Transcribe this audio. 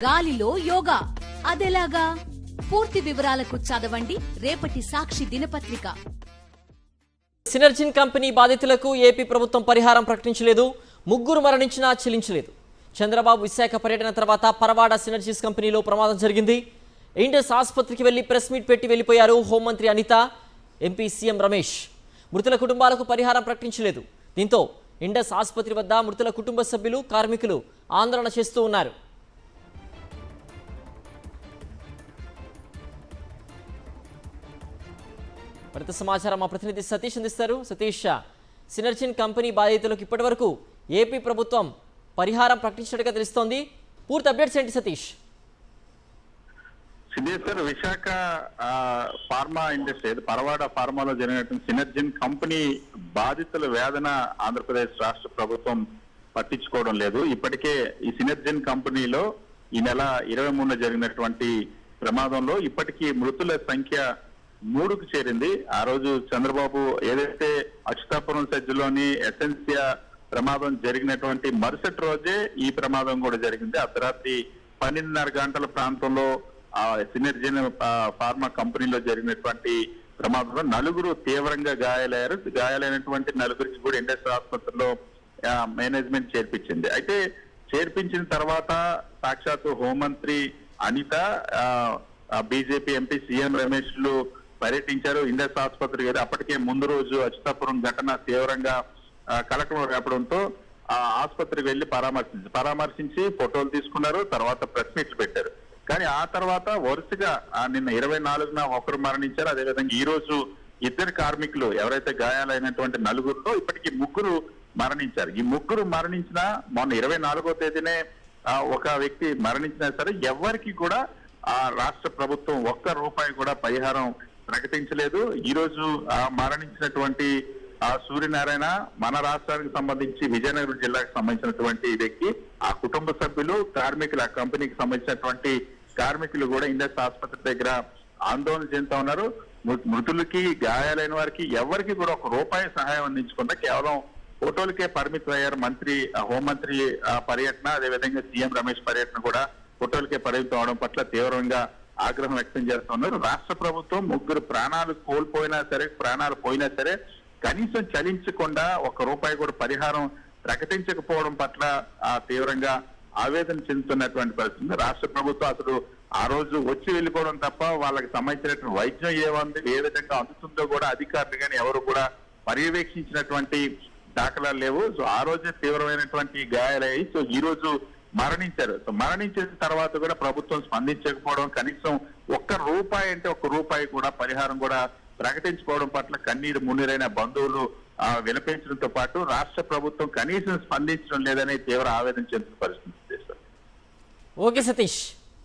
గాలిలో యోగా అదెలాగా? పూర్తి వివరాలకు చదవండి రేపటి సాక్షి దినపత్రిక. సినర్జిన్ కంపెనీ బాధితులకు ఏపీ ప్రభుత్వం పరిహారం ప్రకటించలేదు. ముగ్గురు మరణించినా చెల్లించలేదు. చంద్రబాబు విశాఖ పర్యటన తర్వాత పరవాడ సినర్జిస్ కంపెనీలో ప్రమాదం జరిగింది. ఇండస్ ఆసుపత్రికి వెళ్లి ప్రెస్ మీట్ పెట్టి వెళ్లిపోయారు హోంమంత్రి అనిత, ఎంపీ సీఎం రమేష్. మృతుల కుటుంబాలకు పరిహారం ప్రకటించలేదు. దీంతో ఇండస్ ఆసుపత్రి వద్ద మృతుల కుటుంబ సభ్యులు, కార్మికులు ఆందోళన చేస్తూ ఉన్నారు. మరింత సమాచారం మా ప్రతినిధి సతీష్ అందిస్తారు. సతీష్, సినర్జిన్ కంపెనీ బాధితులకు ఇప్పటి వరకు ఏపీ ప్రభుత్వం పరిహారం ప్రకటించినట్టుగా తెలుస్తోంది. పూర్తి అప్డేట్స్ ఏంటి సతీష్? సిద్ధేశ్వర్, విశాఖ ఫార్మా ఇండస్ట్రీ పరవాడ ఫార్మాలో జరిగినటువంటి సినర్జిన్ కంపెనీ బాధితుల వేదన ఆంధ్రప్రదేశ్ రాష్ట్ర ప్రభుత్వం పట్టించుకోవడం లేదు. ఇప్పటికే ఈ సినర్జిన్ కంపెనీలో ఈ నెల 23న జరిగినటువంటి ప్రమాదంలో ఇప్పటికీ మృతుల సంఖ్య 3కు చేరింది. ఆ రోజు చంద్రబాబు ఏదైతే అచ్యుతాపురం సజ్జలోని ఎసెన్సియా ప్రమాదం జరిగినటువంటి మరుసటి రోజే ఈ ప్రమాదం కూడా జరిగింది. అర్ధరాత్రి 12:30 గంటల ప్రాంతంలో సినర్జిన్ ఫార్మా కంపెనీలో జరిగినటువంటి ప్రమాదంలో 4 తీవ్రంగా గాయాలయ్యారు. గాయాలైనటువంటి 4కి కూడా ఇండస్ ఆసుపత్రిలో మేనేజ్మెంట్ చేర్పించింది. అయితే చేర్పించిన తర్వాత సాక్షాత్తు హోంమంత్రి అనిత, బీజేపీ ఎంపీ సీఎం రమేష్లు పర్యటించారు ఇండస్ ఆసుపత్రి. అప్పటికే ముందు రోజు అచ్యుతాపురం ఘటన తీవ్రంగా కలకలం రేపడంతో ఆ ఆసుపత్రికి వెళ్లి పరామర్శించి ఫోటోలు తీసుకున్నారు. తర్వాత ప్రెస్ మీట్లు పెట్టారు. కానీ ఆ తర్వాత వరుసగా నిన్న 24న ఒకరు మరణించారు. అదేవిధంగా ఈ రోజు 2 కార్మికులు ఎవరైతే గాయాలైనటువంటి 4లో ఇప్పటికీ 3 మరణించారు. ఈ 3 మరణించినా మొన్న 24వ తేదీనే ఒక వ్యక్తి మరణించినా సరే ఎవరికి కూడా ఆ రాష్ట్ర ప్రభుత్వం ₹1 కూడా పరిహారం ప్రకటించలేదు. ఈ రోజు మరణించినటువంటి సూర్యనారాయణ మన రాష్ట్రానికి సంబంధించి విజయనగరం జిల్లాకు సంబంధించినటువంటి వ్యక్తి, ఆ కుటుంబ సభ్యులు, కార్మికులు, ఆ కంపెనీకి సంబంధించినటువంటి కార్మికులు కూడా ఇండస్ ఆసుపత్రి దగ్గర ఆందోళన చెందుతా ఉన్నారు. మృతులకి, గాయాలైన వారికి ఎవరికి కూడా ₹1 సహాయం అందించకుండా కేవలం ఫోటోలకే పరిమితం అయ్యారు. హోంమంత్రి పర్యటన, అదేవిధంగా సీఎం రమేష్ పర్యటన కూడా ఫోటోలకే పరిమితం అవడం పట్ల తీవ్రంగా ఆగ్రహం వ్యక్తం చేస్తున్నారు. రాష్ట్ర ప్రభుత్వం 3 ప్రాణాలు పోయినా సరే కనీసం చలించకుండా ₹1 కూడా పరిహారం ప్రకటించకపోవడం పట్ల తీవ్రంగా ఆవేదన చెందుతున్నటువంటి పరిస్థితి. రాష్ట్ర ప్రభుత్వం అసలు ఆ రోజు వచ్చి వెళ్ళిపోవడం తప్ప వాళ్ళకి సంబంధించినటువంటి వైద్యం ఏ విధంగా అందుతుందో కూడా అధికారులు కానీ ఎవరు కూడా పర్యవేక్షించినటువంటి దాఖలాలు లేవు. సో ఆ రోజే తీవ్రమైనటువంటి గాయాలయ్యాయి. సో ఈ రోజు మరణించారు. సో మరణించిన తర్వాత కూడా ప్రభుత్వం స్పందించకపోవడం, కనీసం ₹1 అంటే ₹1 కూడా పరిహారం కూడా ప్రకటించుకోవడం పట్ల కన్నీరు మున్నీరైన బంధువులు విలపించడంతో పాటు రాష్ట్ర ప్రభుత్వం కనీసం స్పందించడం లేదని తీవ్ర ఆవేదన చెందుతున్న పరిస్థితి. ఓకే సతీష్.